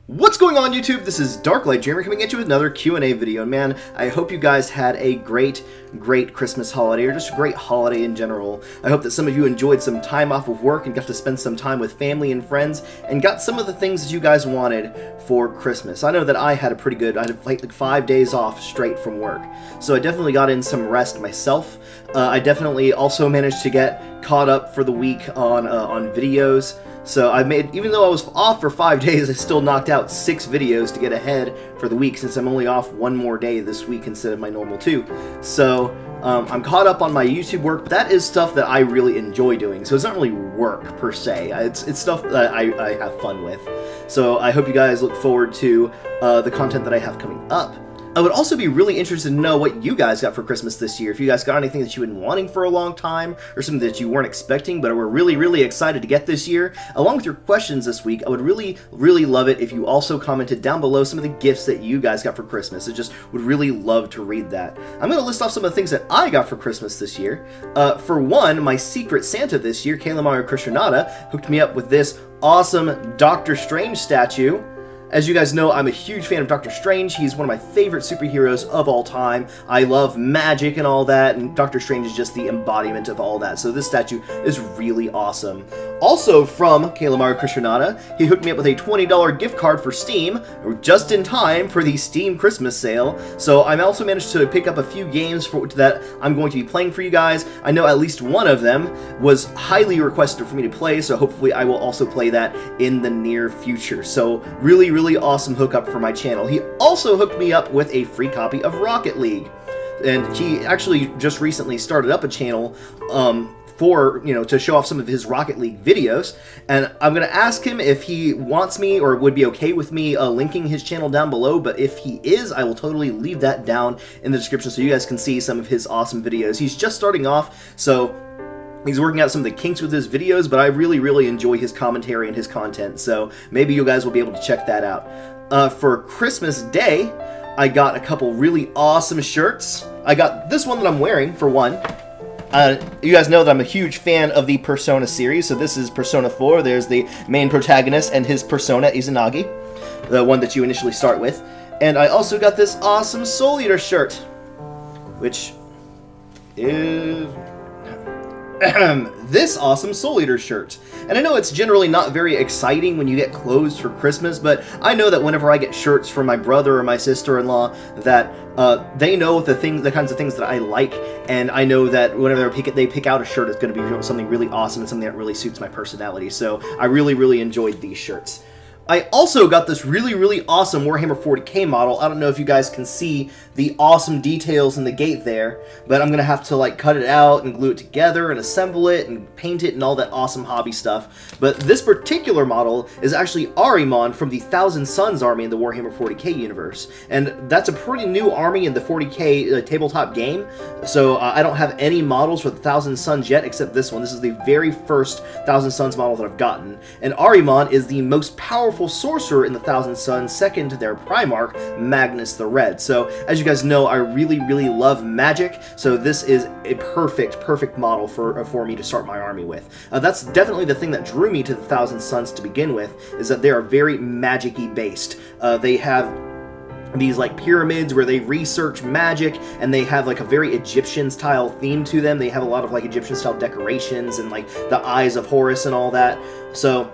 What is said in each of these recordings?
What's going on, YouTube? This is Darklight Dreamer coming at you with another Q&A video. And man, I hope you guys had a great Christmas holiday, or just a great holiday in general. I hope that some of you enjoyed some time off of work and got to spend some time with family and friends and got some of the things that you guys wanted for Christmas. I know that I had I had like 5 days off straight from work. So I definitely got in some rest myself. I definitely also managed to get caught up for the week on videos. So I made, even though I was off for 5 days, I still knocked out 6 videos to get ahead for the week, since I'm only off one more day this week instead of my normal 2. So I'm caught up on my YouTube work, but that is stuff that I really enjoy doing. So it's not really work per se. It's stuff that I have fun with. So I hope you guys look forward to the content that I have coming up. I would also be really interested to know what you guys got for Christmas this year. If you guys got anything that you've been wanting for a long time, or something that you weren't expecting but were really excited to get this year, along with your questions this week, I would really love it if you also commented down below some of the gifts that you guys got for Christmas. I just would really love to read that. I'm going to list off some of the things that I got for Christmas this year. For one, my Secret Santa this year, Kalamari Krishnada, hooked me up with this awesome Doctor Strange statue. As you guys know, I'm a huge fan of Doctor Strange. He's one of my favorite superheroes of all time. I love magic and all that, and Doctor Strange is just the embodiment of all that. So this statue is really awesome. Also from Kalamari Krishnada, he hooked me up with a $20 gift card for Steam, just in time for the Steam Christmas sale. So I also managed to pick up a few games that I'm going to be playing for you guys. I know at least one of them was highly requested for me to play, so hopefully I will also play that in the near future. So really awesome hookup for my channel. He also hooked me up with a free copy of Rocket League, and he actually just recently started up a channel to show off some of his Rocket League videos, and I'm going to ask him if he wants me or would be okay with me linking his channel down below. But if he is, I will totally leave that down in the description so you guys can see some of his awesome videos. He's just starting off, so he's working out some of the kinks with his videos, but I really enjoy his commentary and his content, so maybe you guys will be able to check that out. For Christmas Day, I got a couple really awesome shirts. I got this one that I'm wearing, for one. You guys know that I'm a huge fan of the Persona series, so this is Persona 4. There's the main protagonist and his persona, Izanagi, the one that you initially start with. And I also got this awesome Soul Eater shirt, which is this awesome Soul Eater shirt. And I know it's generally not very exciting when you get clothes for Christmas, but I know that whenever I get shirts from my brother or my sister-in-law, that they know the kinds of things that I like, and I know that whenever they pick out a shirt, it's going to be something really awesome and something that really suits my personality. So I really enjoyed these shirts. I also got this really awesome Warhammer 40k model. I don't know if you guys can see the awesome details in the gate there, but I'm going to have to like cut it out and glue it together and assemble it and paint it and all that awesome hobby stuff. But this particular model is actually Ahriman from the Thousand Suns army in the Warhammer 40k universe. And that's a pretty new army in the 40k tabletop game, so I don't have any models for the Thousand Suns yet except this one. This is the very first Thousand Suns model that I've gotten. And Ahriman is the most powerful sorcerer in the Thousand Suns, second to their Primarch, Magnus the Red. So, as you guys know, I really love magic, so this is a perfect model for me to start my army with. That's definitely the thing that drew me to the Thousand Suns to begin with, is that they are very magic-y based. They have these like pyramids where they research magic, and they have like a very Egyptian style theme to them. They have a lot of like Egyptian style decorations and like the eyes of Horus and all that. So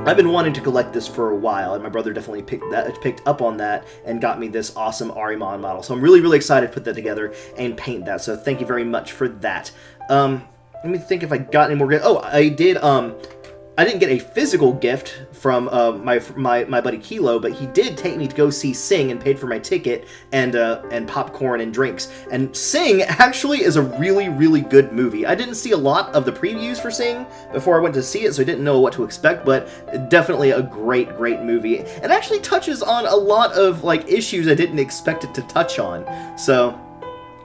I've been wanting to collect this for a while, and my brother definitely picked up on that and got me this awesome Ahriman model. So I'm really excited to put that together and paint that. So thank you very much for that. Let me think if I got any more gifts. Oh, I did. I didn't get a physical gift from my buddy Kilo, but he did take me to go see Sing and paid for my ticket and popcorn and drinks. And Sing actually is a really good movie. I didn't see a lot of the previews for Sing before I went to see it, so I didn't know what to expect, but definitely a great one. It actually touches on a lot of like issues I didn't expect it to touch on. So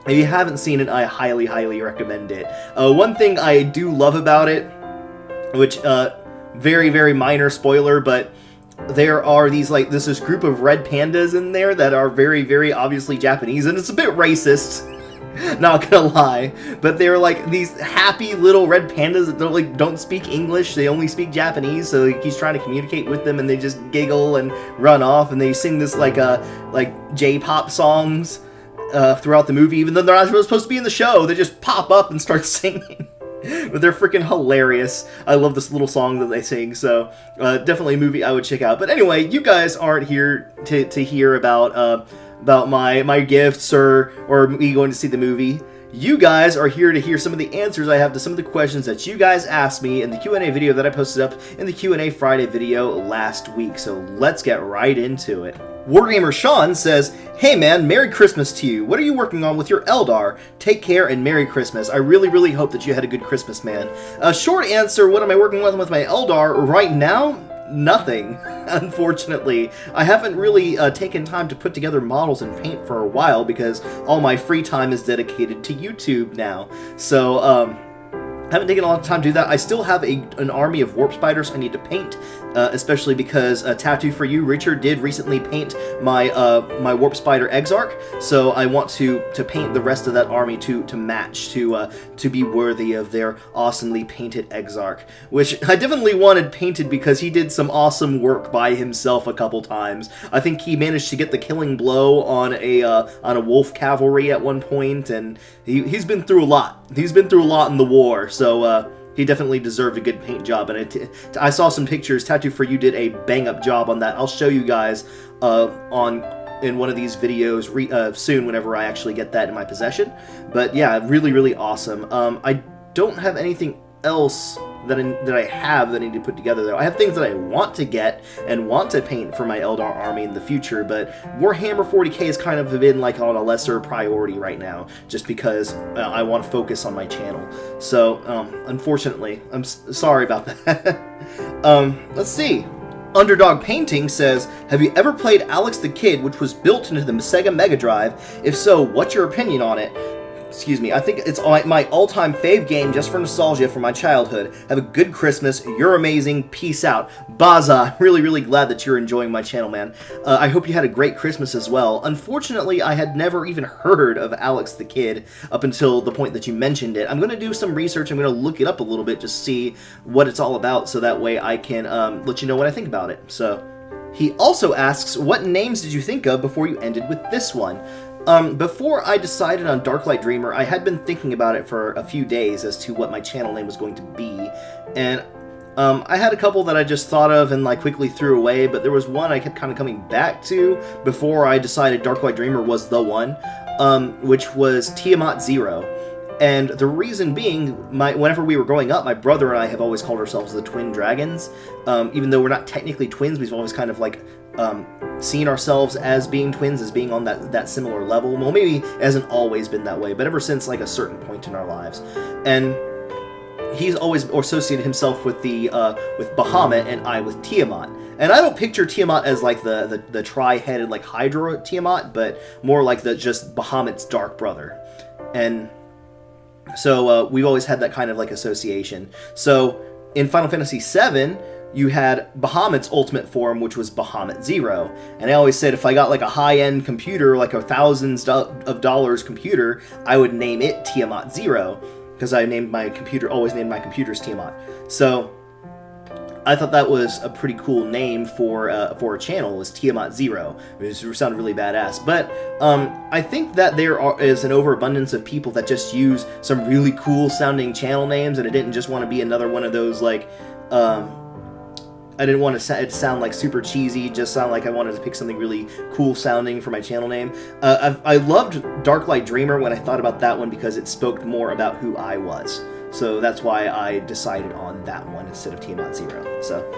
if you haven't seen it, I highly recommend it. One thing I do love about it, which very minor spoiler, but there are these like this group of red pandas in there that are very obviously Japanese, and it's a bit racist. Not gonna lie, but they're like these happy little red pandas that don't speak English. They only speak Japanese, so he's trying to communicate with them, and they just giggle and run off, and they sing this like J-pop songs throughout the movie, even though they're not supposed to be in the show. They just pop up and start singing. But they're freaking hilarious. I love this little song that they sing, so definitely a movie I would check out. But anyway, you guys aren't here to hear about my gifts or me going to see the movie. You guys are here to hear some of the answers I have to some of the questions that you guys asked me in the Q&A video that I posted up in the Q&A Friday video last week. So let's get right into it. Wargamer Sean says, "Hey man, Merry Christmas to you. What are you working on with your Eldar? Take care and Merry Christmas. I really hope that you had a good Christmas, man." Short answer, what am I working on with my Eldar right now? Nothing, unfortunately. I haven't really taken time to put together models and paint for a while because all my free time is dedicated to YouTube now. So, haven't taken a lot of time to do that. I still have an army of warp spiders I need to paint, especially because Tattoo for You, Richard did recently paint my warp spider Exarch, so I want to paint the rest of that army to match, to be worthy of their awesomely painted Exarch, which I definitely wanted painted because he did some awesome work by himself a couple times. I think he managed to get the killing blow on a wolf cavalry at one point, and he's been through a lot. He's been through a lot in the war, so he definitely deserved a good paint job. And I saw some pictures. Tattoo for You did a bang-up job on that. I'll show you guys in one of these videos soon whenever I actually get that in my possession. But yeah, really awesome. I don't have anything else that I have that I need to put together, though. I have things that I want to get and want to paint for my Eldar army in the future, but Warhammer 40k has kind of been like on a lesser priority right now, just because I want to focus on my channel. So, unfortunately, I'm sorry about that. Let's see. Underdog Painting says, "Have you ever played Alex the Kid, which was built into the Sega Mega Drive? If so, what's your opinion on it?" Excuse me, I think it's my all-time fave game just for nostalgia from my childhood. Have a good Christmas. You're amazing. Peace out. Baza, I'm really glad that you're enjoying my channel, man. I hope you had a great Christmas as well. Unfortunately, I had never even heard of Alex the Kid up until the point that you mentioned it. I'm going to do some research. I'm going to look it up a little bit, just see what it's all about, so that way I can let you know what I think about it. So, he also asks, "What names did you think of before you ended with this one?" Before I decided on Darklight Dreamer, I had been thinking about it for a few days as to what my channel name was going to be, and I had a couple that I just thought of and like quickly threw away, but there was one I kept kind of coming back to before I decided Darklight Dreamer was the one, which was Tiamat Zero. And the reason being, whenever we were growing up, my brother and I have always called ourselves the Twin Dragons. Even though we're not technically twins, we've always kind of like seen ourselves as being twins, as being on that similar level. Well, maybe it hasn't always been that way, but ever since like a certain point in our lives. And he's always associated himself with with Bahamut, and I with Tiamat. And I don't picture Tiamat as like the tri-headed like Hydra Tiamat, but more like just Bahamut's dark brother. And so we've always had that kind of like association. So in Final Fantasy VII, you had Bahamut's ultimate form, which was Bahamut Zero. And I always said if I got like a high-end computer, like a thousands of dollars computer, I would name it Tiamat Zero, because I always named my computers Tiamat. So I thought that was a pretty cool name for a channel, was Tiamat Zero. It sounded really badass. But I think that there is an overabundance of people that just use some really cool sounding channel names, and I didn't just want to be another one of those like I didn't want it to sound like super cheesy, just sound like I wanted to pick something really cool sounding for my channel name. I loved Darklight Dreamer when I thought about that one because it spoke more about who I was. So that's why I decided on that one instead of Tiamat Zero. So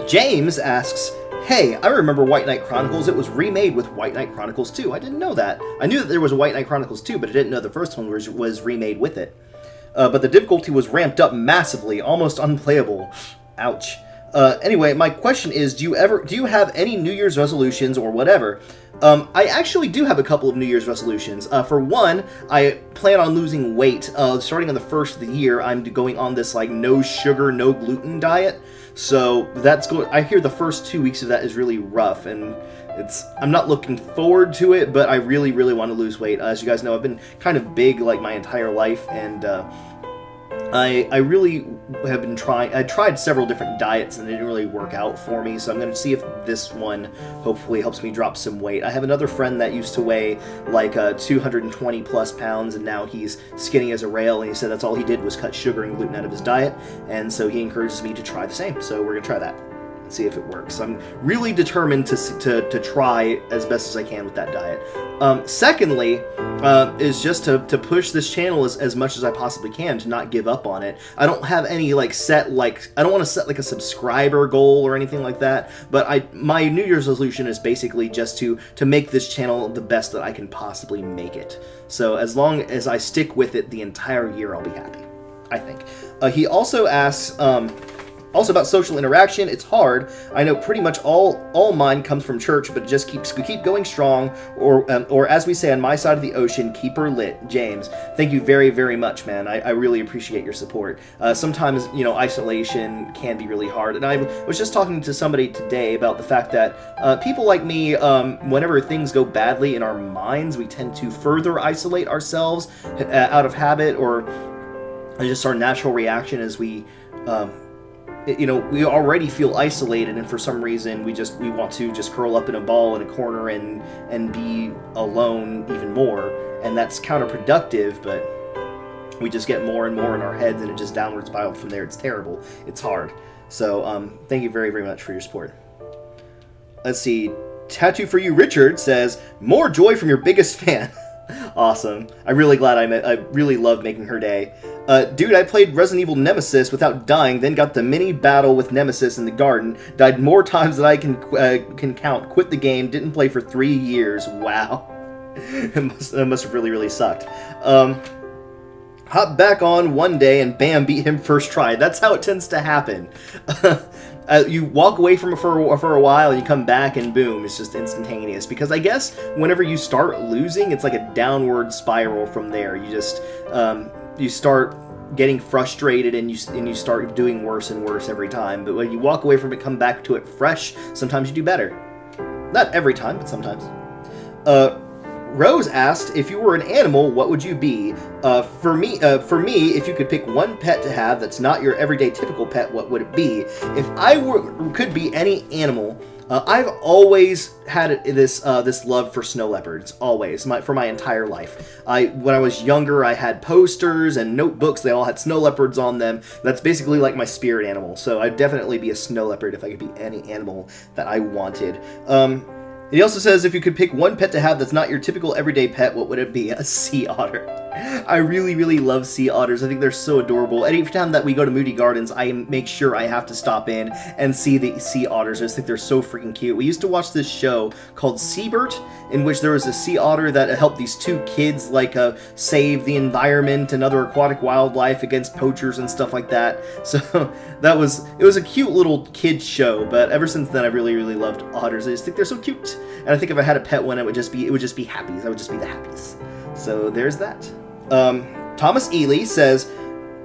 James asks, "Hey, I remember White Knight Chronicles. It was remade with White Knight Chronicles 2. I didn't know that. I knew that there was a White Knight Chronicles 2, but I didn't know the first one was remade with it. But the difficulty was ramped up massively, almost unplayable. Ouch. Anyway, my question is, do you have any New Year's resolutions or whatever?" I actually do have a couple of New Year's resolutions. For one, I plan on losing weight. Starting on the first of the year, I'm going on this like no sugar, no gluten diet. So that's going. I hear the first 2 weeks of that is really rough, and I'm not looking forward to it, but I really, really want to lose weight. As you guys know, I've been kind of big like my entire life, and I really have been trying. I tried several different diets and they didn't really work out for me, so I'm going to see if this one hopefully helps me drop some weight. I have another friend that used to weigh like 220 plus pounds, and now he's skinny as a rail, and he said that's all he did was cut sugar and gluten out of his diet, and so he encourages me to try the same. So we're going to try that. See if it works. I'm really determined to try as best as I can with that diet. Secondly, is just to push this channel as much as I possibly can, to not give up on it. I don't have any I don't want to set like a subscriber goal or anything like that, but my New Year's resolution is basically just to make this channel the best that I can possibly make it. So as long as I stick with it the entire year, I'll be happy, I think. He also asks, also about social interaction. It's hard. I know pretty much all mine comes from church, but it just keep going strong, or as we say on my side of the ocean, keep her lit. James, thank you very, very much, man. I really appreciate your support. Sometimes, isolation can be really hard, and I was just talking to somebody today about the fact that people like me, whenever things go badly in our minds, we tend to further isolate ourselves out of habit, or just our natural reaction is we already feel isolated, and for some reason we want to just curl up in a ball in a corner and be alone even more, and that's counterproductive, but we just get more and more in our heads, and it just downward spiraled from there. It's terrible. It's hard. So thank you very, very much for your support. Let's see. Tattoo for You Richard says, more joy from your biggest fan. Awesome. I'm really glad I really love making her day. Dude, I played Resident Evil Nemesis without dying, then got the mini battle with Nemesis in the garden, died more times than I can count, quit the game, didn't play for 3 years. Wow. It must have really, really sucked. Hop back on one day and bam, beat him first try. That's how it tends to happen. You walk away from it for a while, and you come back, and boom, it's just instantaneous. Because I guess whenever you start losing, it's like a downward spiral from there. You just you start getting frustrated, and you start doing worse and worse every time. But when you walk away from it, come back to it fresh, sometimes you do better. Not every time, but sometimes. Rose asked, if you were an animal, what would you be? For me, if you could pick one pet to have that's not your everyday typical pet, what would it be? If I could be any animal, I've always had this love for snow leopards, always, for my entire life. When I was younger, I had posters and notebooks. They all had snow leopards on them. That's basically like my spirit animal. So I'd definitely be a snow leopard if I could be any animal that I wanted. He also says, if you could pick one pet to have that's not your typical everyday pet, what would it be? A sea otter. I really, really love sea otters. I think they're so adorable. Every time that we go to Moody Gardens, I make sure I have to stop in and see the sea otters. I just think they're so freaking cute. We used to watch this show called Seabert, in which there was a sea otter that helped these two kids save the environment and other aquatic wildlife against poachers and stuff like that. So it was a cute little kid show, but ever since then I really, really loved otters. I just think they're so cute. And I think if I had a pet one, it would just be Happies. I would just be the Happies. So there's that. Thomas Ely says,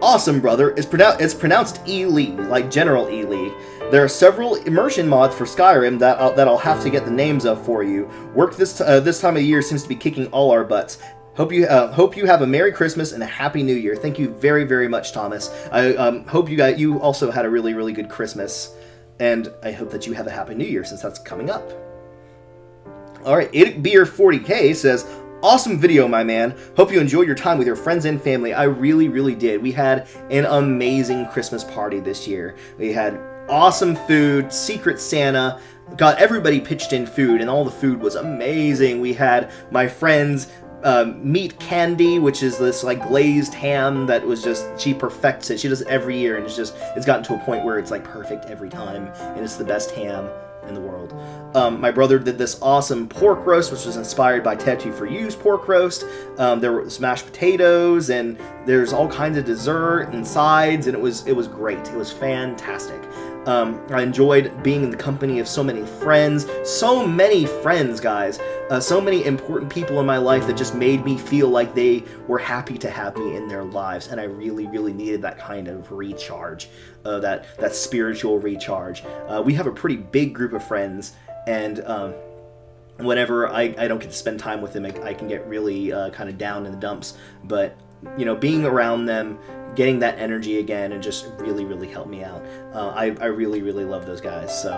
awesome, brother. It's pronounced Ely, like General Ely. There are several immersion mods for Skyrim that I'll have to get the names of for you. Work this time of year seems to be kicking all our butts. Hope you have a Merry Christmas and a Happy New Year. Thank you very, very much, Thomas. I hope you also had a really, really good Christmas, and I hope that you have a Happy New Year since that's coming up. All right, Beer40K says, awesome video, my man. Hope you enjoyed your time with your friends and family. I really, really did. We had an amazing Christmas party this year. We had awesome food, Secret Santa. Got everybody pitched in food, and all the food was amazing. We had my friends meat candy, which is this glazed ham that was just, she perfects it. She does it every year, and it's gotten to a point where it's perfect every time, and it's the best ham in the world. My brother did this awesome pork roast, which was inspired by Tattoo for You's pork roast. There were mashed potatoes, and there's all kinds of dessert and sides, and it was great. It was fantastic. I enjoyed being in the company of so many friends, guys. So many important people in my life that just made me feel like they were happy to have me in their lives, and I really, really needed that kind of recharge, that spiritual recharge. We have a pretty big group of friends, and whenever I don't get to spend time with them, I can get really kind of down in the dumps. But, you know, being around them, getting that energy again, and just really, really helped me out. I really, really love those guys, so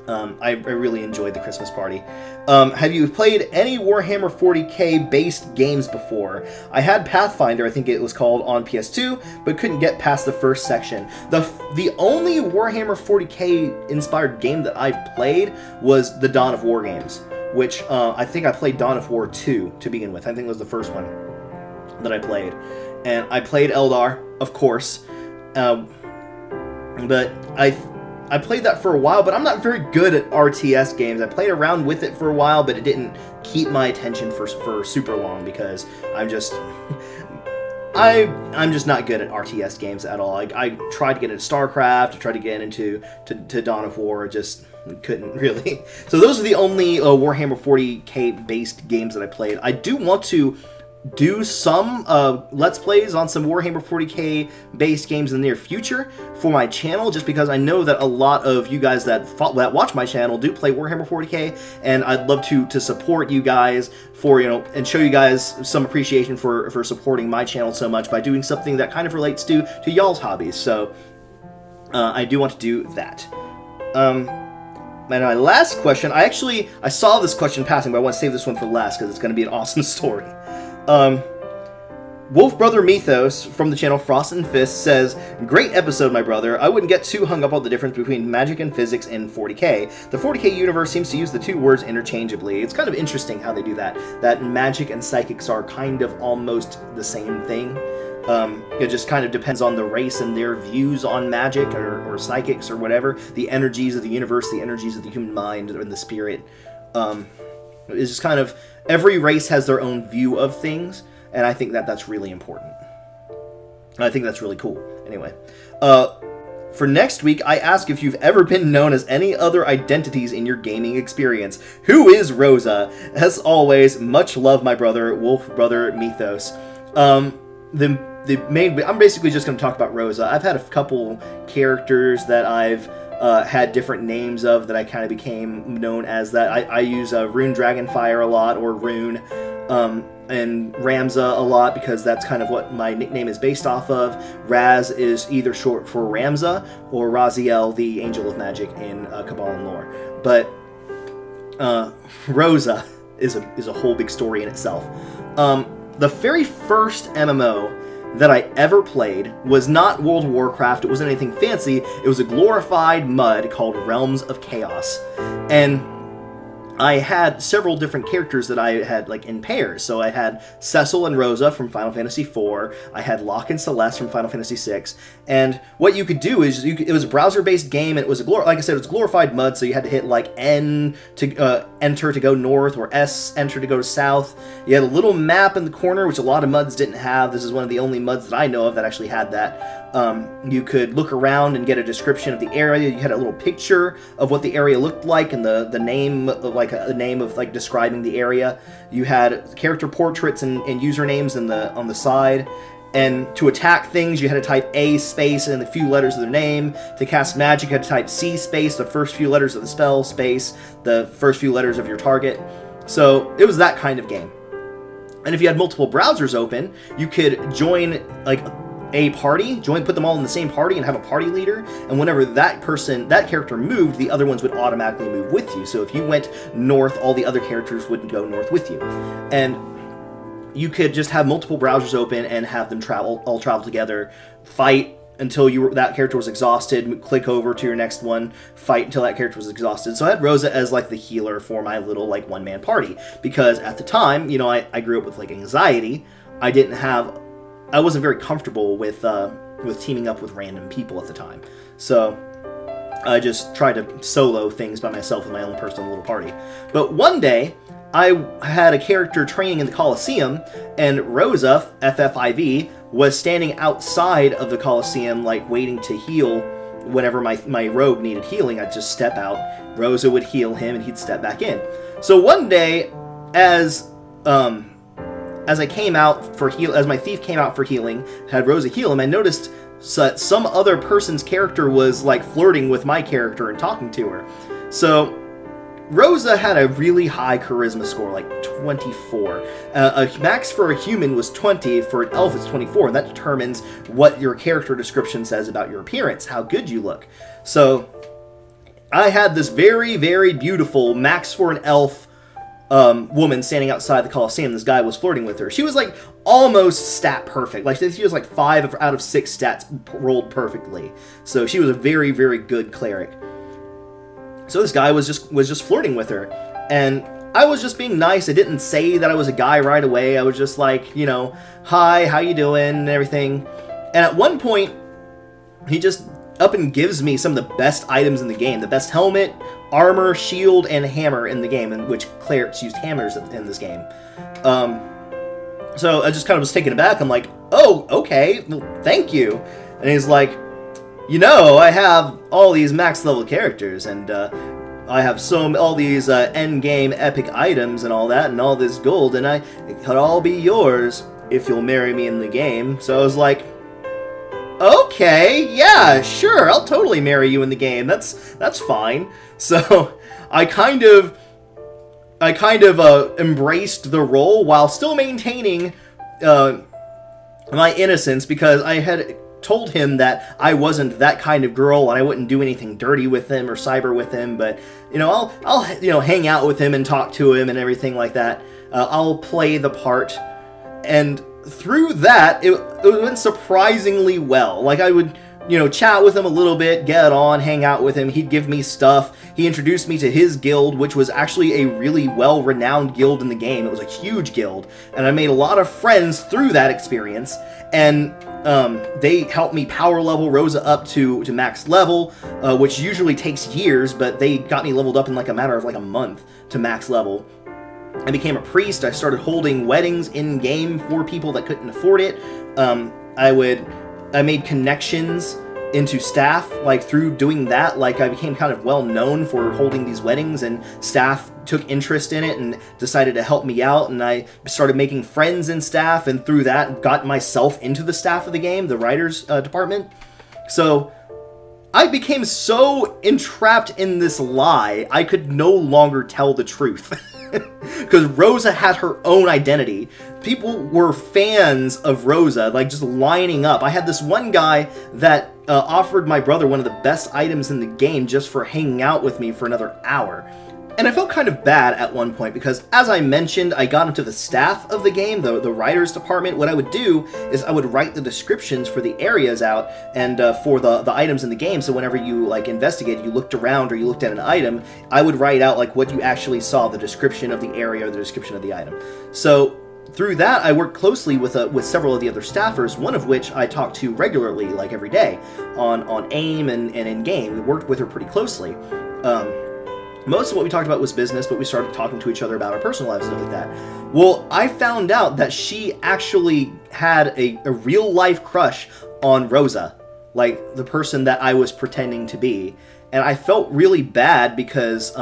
I really enjoyed the Christmas party. Have you played any Warhammer 40k based games before? I had Pathfinder, I think it was called, on PS2, but couldn't get past the first section. The only Warhammer 40k inspired game that I played was the Dawn of War games, which I think I played Dawn of War 2 to begin with. I think it was the first one that I played. And I played Eldar, of course, but I played that for a while, but I'm not very good at RTS games. I played around with it for a while, but it didn't keep my attention for super long, because I'm just not good at RTS games at all. I tried to get into StarCraft, I tried to get into Dawn of War, just couldn't really. So those are the only Warhammer 40k based games that I played. I do want to do some Let's Plays on some Warhammer 40k based games in the near future for my channel, just because I know that a lot of you guys that watch my channel do play Warhammer 40k, and I'd love to support you guys for, you know, and show you guys some appreciation for supporting my channel so much by doing something that kind of relates to y'all's hobbies. So I do want to do that. And my last question, I saw this question passing, but I want to save this one for last because it's going to be an awesome story. Wolf Brother Mythos from the channel Frost and Fist says, "Great episode, my brother. I wouldn't get too hung up on the difference between magic and physics in 40k. The 40k universe seems to use the two words interchangeably. It's kind of interesting how they do that. That magic and psychics are kind of almost the same thing. It just kind of depends on the race and their views on magic or psychics or whatever. The energies of the universe, the energies of the human mind and the spirit. It's just kind of, every race has their own view of things, and I think that that's really important. I think that's really cool. Anyway, for next week, I ask if you've ever been known as any other identities in your gaming experience. Who is Rosa? As always, much love, my brother, Wolf Brother Mythos." I'm basically just going to talk about Rosa. I've had a couple characters that I've had different names of that I kind of became known as that. I use Rune Dragonfire a lot, or Rune, and Ramza a lot, because that's kind of what my nickname is based off of. Raz is either short for Ramza or Raziel, the Angel of Magic in Cabal and Lore. But Rosa is a whole big story in itself. The very first MMO that I ever played was not World of Warcraft. It wasn't anything fancy. It was a glorified MUD called Realms of Chaos. And I had several different characters that I had like in pairs. So I had Cecil and Rosa from Final Fantasy IV. I had Locke and Celeste from Final Fantasy VI. And what you could do is, it was a browser-based game, and it was like I said, it was glorified MUD. So you had to hit like N to enter to go north, or S enter to go south. You had a little map in the corner, which a lot of MUDs didn't have. This is one of the only MUDs that I know of that actually had that. You could look around and get a description of the area. You had a little picture of what the area looked like, and the name of a name of like describing the area. You had character portraits and usernames on the side. And to attack things, you had to type A space and the few letters of their name. To cast magic, you had to type C space, the first few letters of the spell, space, the first few letters of your target. So it was that kind of game. And if you had multiple browsers open, you could join like a party, put them all in the same party and have a party leader, and whenever that character moved, the other ones would automatically move with you. So if you went north, all the other characters wouldn't go north with you. And you could just have multiple browsers open and have them all travel together, fight until that character was exhausted, click over to your next one, fight until that character was exhausted. So I had Rosa as like the healer for my little like one-man party, because at the time, you know, I grew up with like anxiety. I wasn't very comfortable with teaming up with random people at the time. So I just tried to solo things by myself with my own personal little party. But one day, I had a character training in the Coliseum, and Rosa, FFIV, was standing outside of the Coliseum, like waiting to heal. Whenever my rogue needed healing, I'd just step out. Rosa would heal him, and he'd step back in. So one day, as I came out for as my thief came out for healing, had Rosa heal him, I noticed that some other person's character was like flirting with my character and talking to her. So Rosa had a really high charisma score, like 24. A max for a human was 20, for an elf it's 24, and that determines what your character description says about your appearance, how good you look. So I had this very, very beautiful max for an elf woman standing outside the Colosseum. This guy was flirting with her. She was like almost stat perfect. Like she was like 5 out of 6 stats rolled perfectly. So she was a very, very good cleric. So this guy was just flirting with her, and I was just being nice. I didn't say that I was a guy right away. I was just like, you know, hi, how you doing, and everything. And at one point, he just up and gives me some of the best items in the game. The best helmet, armor, shield, and hammer in the game, in which clerics used hammers in this game. So I just kind of was taken aback. I'm like, oh, okay, well, thank you. And he's like, you know, I have all these max level characters, and I have all these end game epic items and all that, and all this gold, and it could all be yours if you'll marry me in the game. So I was like, okay, yeah, sure, I'll totally marry you in the game. That's fine. So I kind of embraced the role while still maintaining my innocence, because I had told him that I wasn't that kind of girl and I wouldn't do anything dirty with him or cyber with him, but you know, I'll you know, hang out with him and talk to him and everything like that. I'll play the part, and through that it went surprisingly well. Like I would, you know, chat with him a little bit, get on, hang out with him. He'd give me stuff. He introduced me to his guild, which was actually a really well-renowned guild in the game. It was a huge guild, and I made a lot of friends through that experience. And they helped me power level Rosa up to max level, which usually takes years, but they got me leveled up in like a matter of like a month to max level. I became a priest. I started holding weddings in-game for people that couldn't afford it. I made connections into staff, like through doing that. Like I became kind of well known for holding these weddings, and staff took interest in it and decided to help me out, and I started making friends in staff, and through that got myself into the staff of the game, the writers department. So I became so entrapped in this lie, I could no longer tell the truth. Because Rosa had her own identity. People were fans of Rosa, like just lining up. I had this one guy that offered my brother one of the best items in the game just for hanging out with me for another hour. And I felt kind of bad at one point because, as I mentioned, I got into the staff of the game, the writers department. What I would do is I would write the descriptions for the areas out and for the items in the game. So whenever you like investigated, you looked around or you looked at an item, I would write out like what you actually saw, the description of the area or the description of the item. So through that, I worked closely with several of the other staffers, one of which I talked to regularly, like every day, on AIM and in-game. We worked with her pretty closely. Most of what we talked about was business, but we started talking to each other about our personal lives and stuff like that. Well, I found out that she actually had a real-life crush on Rosa, like the person that I was pretending to be. And I felt really bad because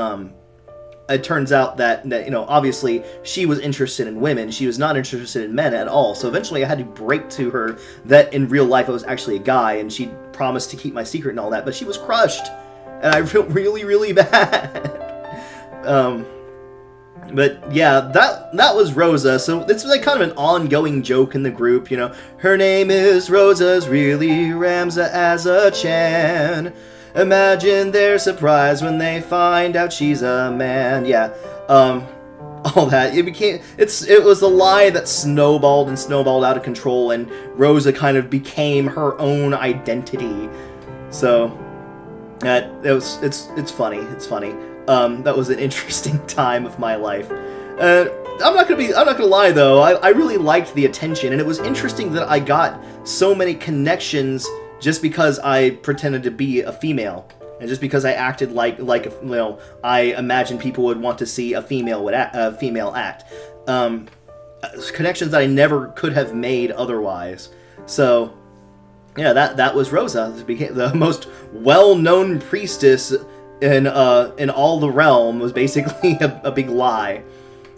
it turns out that, you know, obviously she was interested in women. She was not interested in men at all. So eventually I had to break to her that in real life I was actually a guy, and she promised to keep my secret and all that, but she was crushed. And I felt really, really bad. But yeah, that was Rosa. So this was like kind of an ongoing joke in the group, you know. Her name is Rosa's really Ramza as a Chan. Imagine their surprise when they find out she's a man. Yeah, all that. It was a lie that snowballed and snowballed out of control, and Rosa kind of became her own identity. So it's funny. It's funny. That was an interesting time of my life. I'm not gonna lie though. I really liked the attention, and it was interesting that I got so many connections just because I pretended to be a female, and just because I acted like you know, I imagined people would want to see a female act. Connections that I never could have made otherwise. So yeah, that was Rosa. It became the most well-known priestess in all the realm. Was basically a big lie.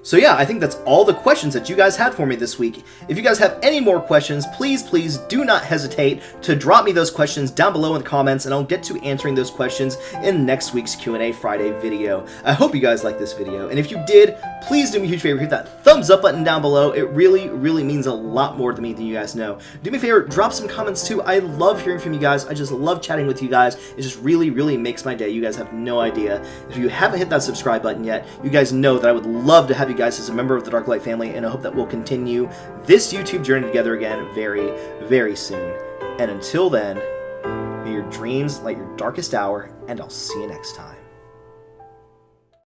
So yeah, I think that's all the questions that you guys had for me this week. If you guys have any more questions, please do not hesitate to drop me those questions down below in the comments, and I'll get to answering those questions in next week's Q&A Friday video. I hope you guys liked this video, and if you did, please do me a huge favor, hit that thumbs up button down below. It really means a lot more to me than you guys know. Do me a favor, drop some comments too. I love hearing from you guys. I just love chatting with you guys. It just really makes my day. You guys have no idea. If you haven't hit that subscribe button yet, you guys know that I would love to have you guys as a member of the Darklight family, and I hope that we'll continue this YouTube journey together again very soon. And until then, may your dreams light your darkest hour, and I'll see you next time.